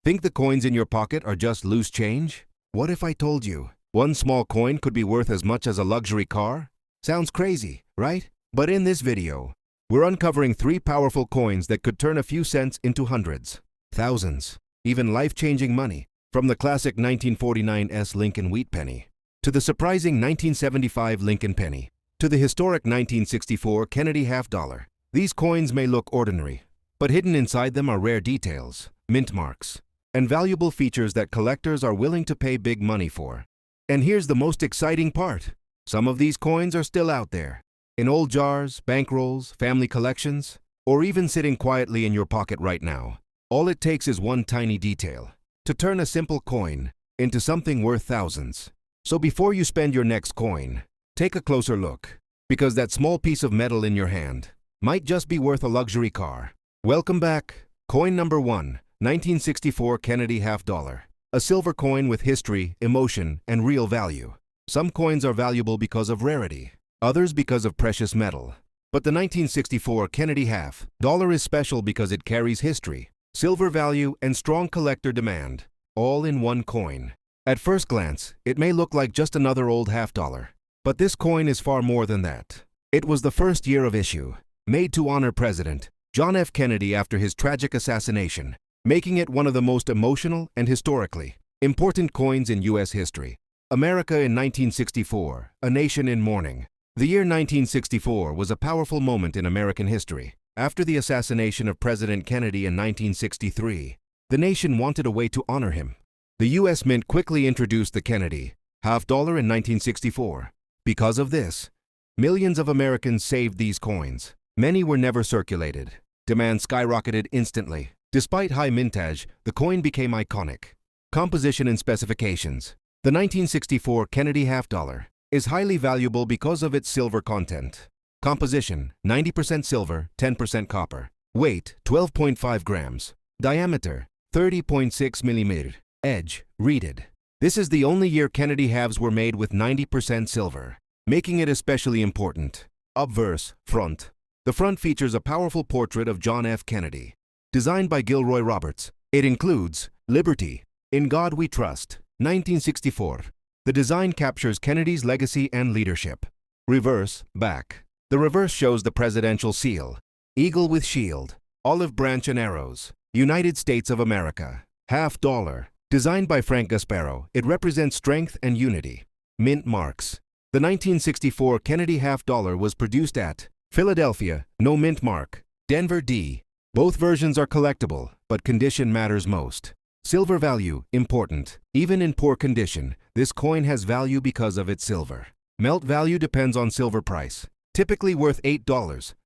Think the coins in your pocket are just loose change? What if I told you one small coin could be worth as much as a luxury car? Sounds crazy, right? But in this video, we're uncovering 3 powerful coins that could turn a few cents into hundreds, thousands, even life-changing money. From the classic 1949's Lincoln wheat penny, to the surprising 1975 Lincoln penny, to the historic 1964 Kennedy half dollar. These coins may look ordinary, but hidden inside them are rare details, mint marks, and valuable features that collectors are willing to pay big money for. And here's the most exciting part. Some of these coins are still out there, in old jars, bankrolls, family collections, or even sitting quietly in your pocket right now. All it takes is one tiny detail to turn a simple coin into something worth thousands. So before you spend your next coin, take a closer look, because that small piece of metal in your hand might just be worth a luxury car. Welcome back. Coin number 1, 1964 Kennedy half dollar. A silver coin with history, emotion, and real value. Some coins are valuable because of rarity, others because of precious metal. But the 1964 Kennedy half dollar is special because it carries history, silver value, and strong collector demand, all in one coin. At first glance, it may look like just another old half dollar, but this coin is far more than that. It was the first year of issue, made to honor President John F. Kennedy after his tragic assassination, making it one of the most emotional and historically important coins in U.S. history. America in 1964, a nation in mourning. The year 1964 was a powerful moment in American history. After the assassination of President Kennedy in 1963, the nation wanted a way to honor him. The U.S. Mint quickly introduced the Kennedy half dollar in 1964. Because of this, millions of Americans saved these coins. Many were never circulated. Demand skyrocketed instantly. Despite high mintage, the coin became iconic. Composition and specifications. The 1964 Kennedy half dollar is highly valuable because of its silver content. Composition: 90% silver, 10% copper. Weight: 12.5 grams. Diameter: 30.6 millimeter. Edge: reeded. This is the only year Kennedy halves were made with 90% silver, making it especially important. Obverse, front. The front features a powerful portrait of John F. Kennedy, designed by Gilroy Roberts. It includes Liberty, In God We Trust, 1964. The design captures Kennedy's legacy and leadership. Reverse, back. The reverse shows the presidential seal, eagle with shield, olive branch and arrows, United States of America. Half dollar. Designed by Frank Gasparo, it represents strength and unity. Mint marks. The 1964 Kennedy half dollar was produced at Philadelphia, no mint mark. Denver, D. Both versions are collectible, but condition matters most. Silver value, important. Even in poor condition, this coin has value because of its silver. Melt value depends on silver price, typically worth $8,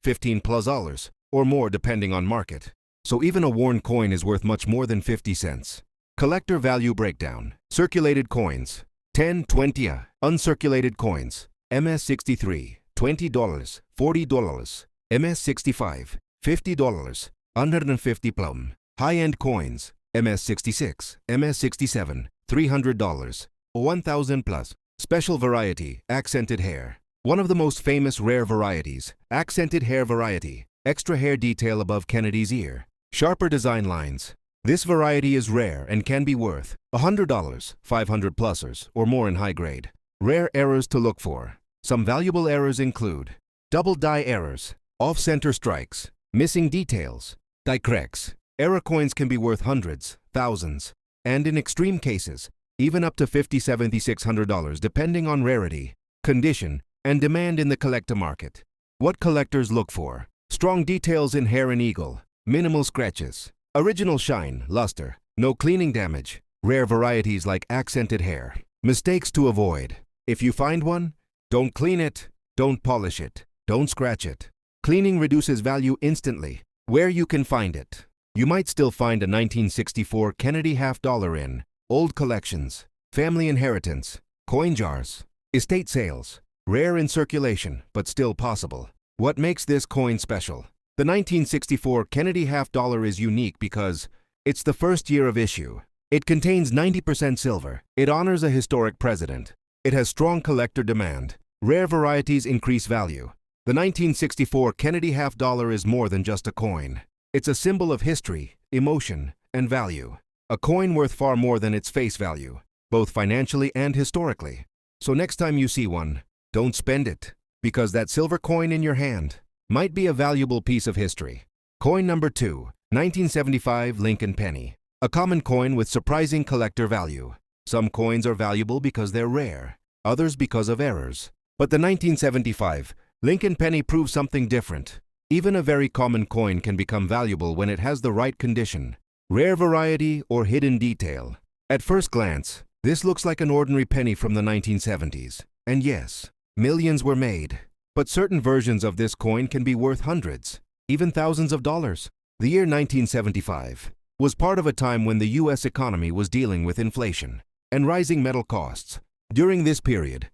$15+, or more depending on market. So even a worn coin is worth much more than 50 cents. Collector value breakdown. Circulated coins: 10, 20. Uncirculated coins: MS-63, $20, $40. MS-65, $50, 150 plum. High-end coins: MS-66, MS-67, $300, 1,000 plus. Special variety: accented hair. One of the most famous rare varieties, accented hair variety. Extra hair detail above Kennedy's ear. Sharper design lines. This variety is rare and can be worth $100, 500 plusers, or more in high grade. Rare errors to look for. Some valuable errors include double die errors, off-center strikes, missing details, die cracks. Error coins can be worth hundreds, thousands, and in extreme cases, even up to $500, $700, depending on rarity, condition, and demand in the collector market. What collectors look for: strong details in hair and eagle, minimal scratches, original shine, luster, no cleaning damage. Rare varieties like accented hair. Mistakes to avoid: if you find one, don't clean it, don't polish it, don't scratch it. Cleaning reduces value instantly. Where you can find it: you might still find a 1964 Kennedy half dollar in old collections, family inheritance, coin jars, estate sales. Rare in circulation, but still possible. What makes this coin special? The 1964 Kennedy half dollar is unique because it's the first year of issue. It contains 90% silver. It honors a historic president. It has strong collector demand. Rare varieties increase value. The 1964 Kennedy half dollar is more than just a coin. It's a symbol of history, emotion, and value. A coin worth far more than its face value, both financially and historically. So next time you see one, don't spend it, because that silver coin in your hand might be a valuable piece of history. Coin number 2, 1975 Lincoln Penny. A common coin with surprising collector value. Some coins are valuable because they're rare, others because of errors. But the 1975 Lincoln Penny proves something different. Even a very common coin can become valuable when it has the right condition, rare variety, or hidden detail. At first glance, this looks like an ordinary penny from the 1970s. And yes, millions were made. But certain versions of this coin can be worth hundreds, even thousands of dollars. The year 1975 was part of a time when the U.S. economy was dealing with inflation and rising metal costs. During this period,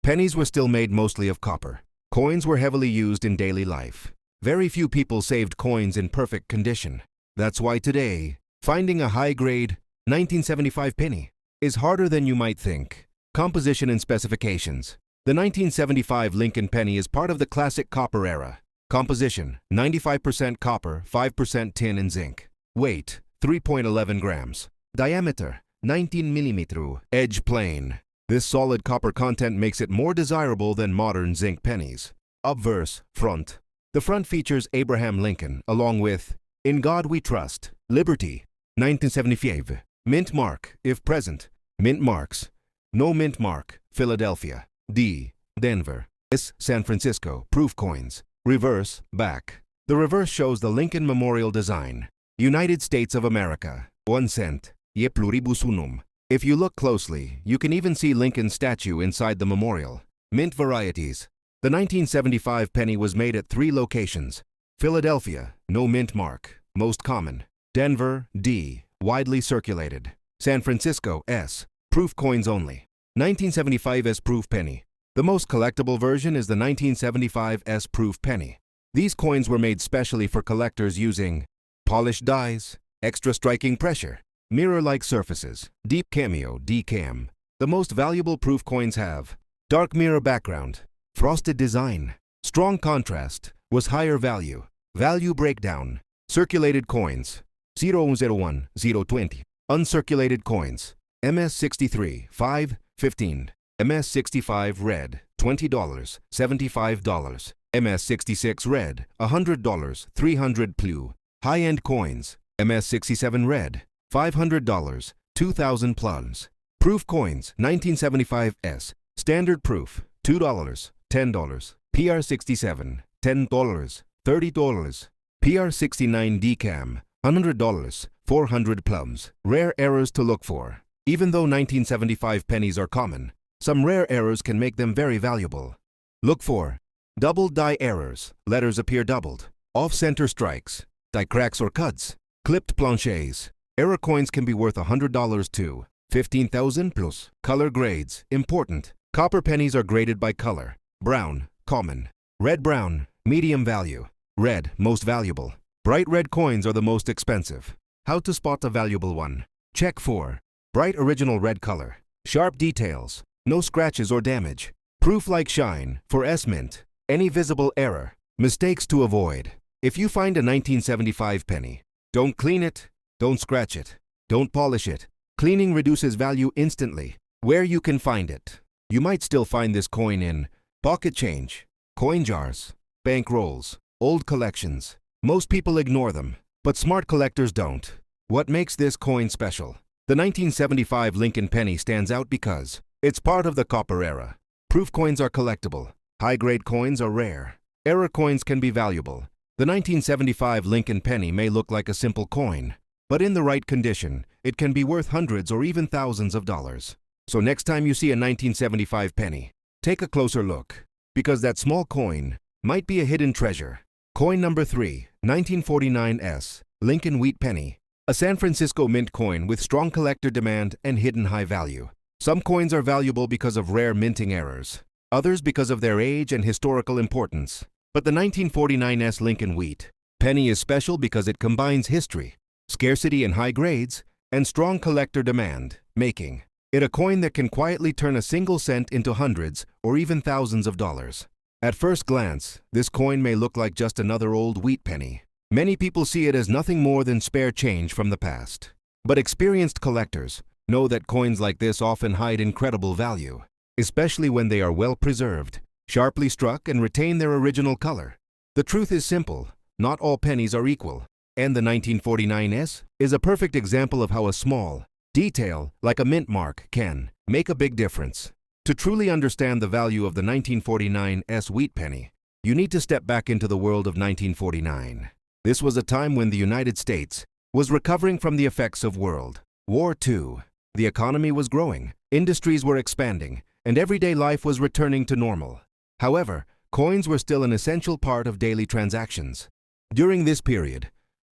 pennies were still made mostly of copper. Coins were heavily used in daily life. Very few people saved coins in perfect condition. That's why today, finding a high-grade 1975 penny is harder than you might think. Composition and specifications. The 1975 Lincoln penny is part of the classic copper era. Composition: 95% copper, 5% tin and zinc. Weight: 3.11 grams. Diameter: 19 mm. Edge plain. This solid copper content makes it more desirable than modern zinc pennies. Obverse, front. The front features Abraham Lincoln, along with "In God We Trust," Liberty, 1975. Mint mark, if present. Mint marks. No mint mark, Philadelphia. D. Denver. S. San Francisco. Proof coins. Reverse, back. The reverse shows the Lincoln Memorial design. United States of America. 1 cent. Je pluribus unum. If you look closely, you can even see Lincoln's statue inside the memorial. Mint varieties. The 1975 penny was made at 3 locations. Philadelphia, no mint mark, most common. Denver, D, widely circulated. San Francisco, S, proof coins only. 1975 S proof penny. The most collectible version is the 1975 S proof penny. These coins were made specially for collectors using polished dies, extra striking pressure, mirror-like surfaces, deep cameo, DCAM. The most valuable proof coins have dark mirror background, frosted design, strong contrast, was higher value, value breakdown, circulated coins, 001, 020, uncirculated coins, MS63, 5, 15, MS65 red, $20, $75, MS66 red, $100, 300 plu, high-end coins, MS67 red, $500, 2,000 plums. Proof coins, 1975 S, standard proof, $2, $10, PR67, $10, $30, PR69 DCAM, $100, 400 plums. Rare errors to look for. Even though 1975 pennies are common, some rare errors can make them very valuable. Look for double die errors, letters appear doubled, off-center strikes, die cracks or cuts, clipped planches. Error coins can be worth $100 to 15,000 plus. Color grades, important. Copper pennies are graded by color. Brown, common. Red-brown, medium value. Red, most valuable. Bright red coins are the most expensive. How to spot a valuable one? Check for bright original red color, sharp details, no scratches or damage, proof like shine for S-mint, any visible error, mistakes to avoid. If you find a 1975 penny, don't clean it, don't scratch it, don't polish it. Cleaning reduces value instantly. Where you can find it. You might still find this coin in pocket change, coin jars, bank rolls, old collections. Most people ignore them, but smart collectors don't. What makes this coin special? The 1975 Lincoln penny stands out because it's part of the copper era. Proof coins are collectible. High-grade coins are rare. Error coins can be valuable. The 1975 Lincoln penny may look like a simple coin, but in the right condition, it can be worth hundreds or even thousands of dollars. So next time you see a 1975 penny, take a closer look, because that small coin might be a hidden treasure. Coin number 3, 1949 S, Lincoln Wheat Penny. A San Francisco mint coin with strong collector demand and hidden high value. Some coins are valuable because of rare minting errors, others because of their age and historical importance. But the 1949 S Lincoln Wheat Penny is special because it combines history, scarcity in high grades, and strong collector demand, making it a coin that can quietly turn a single cent into hundreds or even thousands of dollars. At first glance, this coin may look like just another old wheat penny. Many people see it as nothing more than spare change from the past. But experienced collectors know that coins like this often hide incredible value, especially when they are well preserved, sharply struck, and retain their original color. The truth is simple: not all pennies are equal, and the 1949s is a perfect example of how a small detail, like a mint mark, can make a big difference. To truly understand the value of the 1949s wheat penny, you need to step back into the world of 1949. This was a time when the United States was recovering from the effects of World War II. The economy was growing, industries were expanding, and everyday life was returning to normal. However, coins were still an essential part of daily transactions. During this period,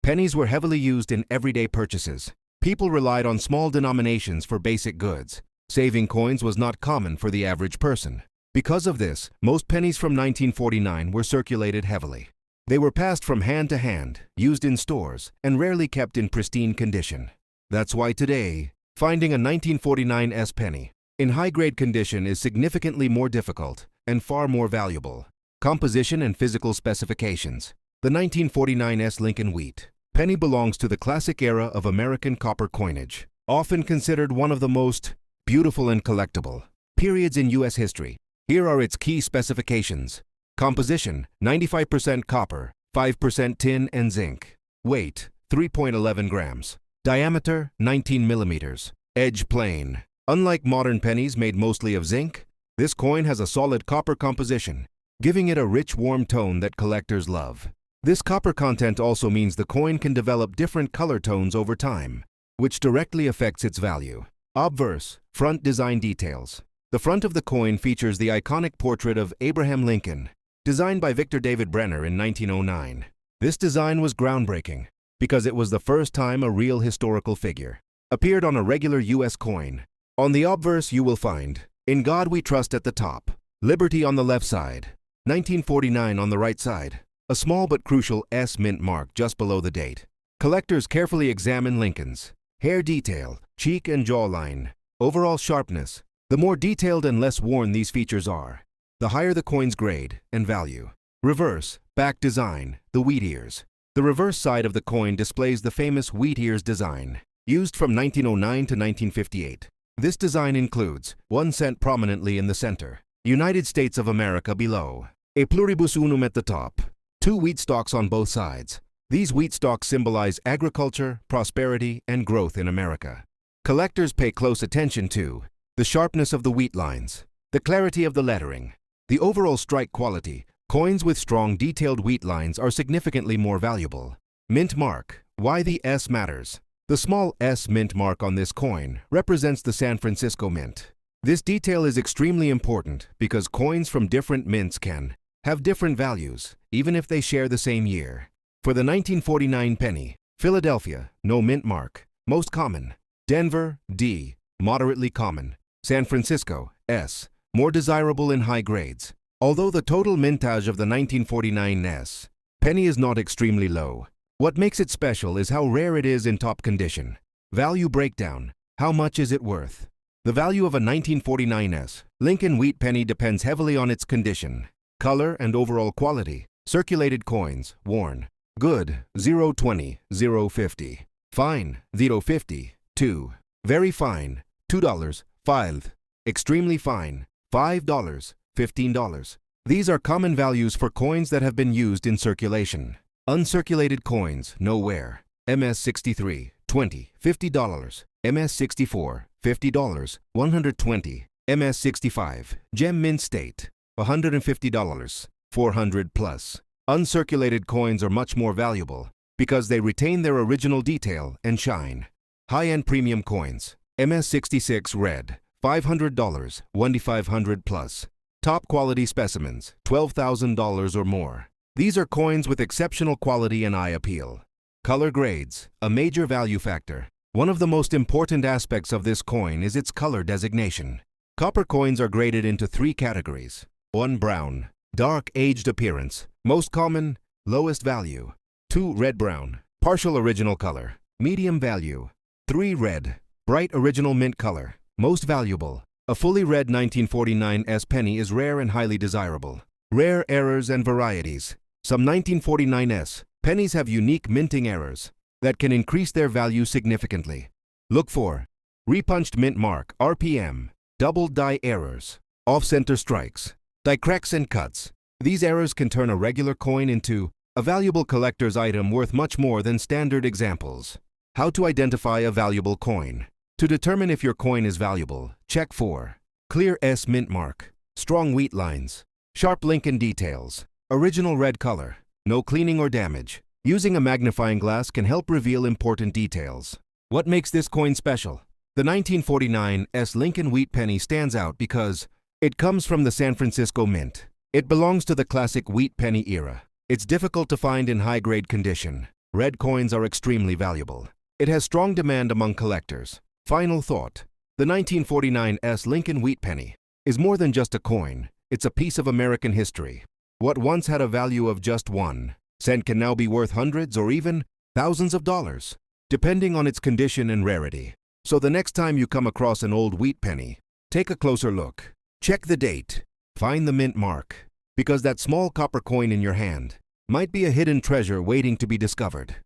pennies were heavily used in everyday purchases. People relied on small denominations for basic goods. Saving coins was not common for the average person. Because of this, most pennies from 1949 were circulated heavily. They were passed from hand to hand, used in stores, and rarely kept in pristine condition. That's why today, finding a 1949s penny in high-grade condition is significantly more difficult and far more valuable. Composition and physical specifications. The 1949s Lincoln Wheat penny belongs to the classic era of American copper coinage, often considered one of the most beautiful and collectible periods in U.S. history. Here are its key specifications. Composition: 95% copper, 5% tin and zinc. Weight: 3.11 grams. Diameter: 19 millimeters. Edge plain. Unlike modern pennies made mostly of zinc, this coin has a solid copper composition, giving it a rich, warm tone that collectors love. This copper content also means the coin can develop different color tones over time, which directly affects its value. Obverse: front design details. The front of the coin features the iconic portrait of Abraham Lincoln, designed by Victor David Brenner in 1909. This design was groundbreaking because it was the first time a real historical figure appeared on a regular U.S. coin. On the obverse you will find "In God We Trust" at the top, Liberty on the left side, 1949 on the right side, a small but crucial S mint mark just below the date. Collectors carefully examine Lincoln's hair detail, cheek and jawline, overall sharpness. The more detailed and less worn these features are, the higher the coin's grade and value. Reverse, back design, the wheat ears. The reverse side of the coin displays the famous wheat ears design, used from 1909 to 1958. This design includes 1 cent prominently in the center, United States of America below, a pluribus unum at the top, 2 wheat stalks on both sides. These wheat stalks symbolize agriculture, prosperity, and growth in America. Collectors pay close attention to the sharpness of the wheat lines, the clarity of the lettering, the overall strike quality. Coins with strong detailed wheat lines are significantly more valuable. Mint mark. Why the S matters. The small S mint mark on this coin represents the San Francisco Mint. This detail is extremely important because coins from different mints can have different values, even if they share the same year. For the 1949 penny, Philadelphia, no mint mark, most common. Denver, D, moderately common. San Francisco, S, more desirable in high grades. Although the total mintage of the 1949s penny is not extremely low, what makes it special is how rare it is in top condition. Value breakdown. How much is it worth? The value of a 1949s Lincoln Wheat penny depends heavily on its condition, color, and overall quality. Circulated coins: worn, good, 0.20, 0.50. Fine, 0.50, 2. Very fine, $2, 5. Extremely fine, $5, $15. These are common values for coins that have been used in circulation. Uncirculated coins: no wear. MS-63, $20, $50. MS-64, $50, 120. MS-65, gem mint state, $150, 400 plus. Uncirculated coins are much more valuable because they retain their original detail and shine. High-end premium coins: MS-66 red, $500, 1,500 plus. Top quality specimens, $12,000 or more. These are coins with exceptional quality and eye appeal. Color grades, a major value factor. One of the most important aspects of this coin is its color designation. Copper coins are graded into 3 categories. 1. Brown, dark aged appearance, most common, lowest value. 2. Red brown, partial original color, medium value. 3. Red, bright original mint color, most valuable. A fully red 1949s penny is rare and highly desirable. Rare errors and varieties. Some 1949s pennies have unique minting errors that can increase their value significantly. Look for repunched mint mark, RPM, doubled die errors, off-center strikes, die cracks and cuts. These errors can turn a regular coin into a valuable collector's item worth much more than standard examples. How to identify a valuable coin. To determine if your coin is valuable, check for clear S mint mark, strong wheat lines, sharp Lincoln details, original red color, no cleaning or damage. Using a magnifying glass can help reveal important details. What makes this coin special? The 1949 S Lincoln Wheat Penny stands out because it comes from the San Francisco Mint. It belongs to the classic wheat penny era. It's difficult to find in high-grade condition. Red coins are extremely valuable. It has strong demand among collectors. Final thought. The 1949 S Lincoln Wheat Penny is more than just a coin. It's a piece of American history. What once had a value of just 1 cent can now be worth hundreds or even thousands of dollars, depending on its condition and rarity. So the next time you come across an old wheat penny, take a closer look. Check the date. Find the mint mark, because that small copper coin in your hand might be a hidden treasure waiting to be discovered.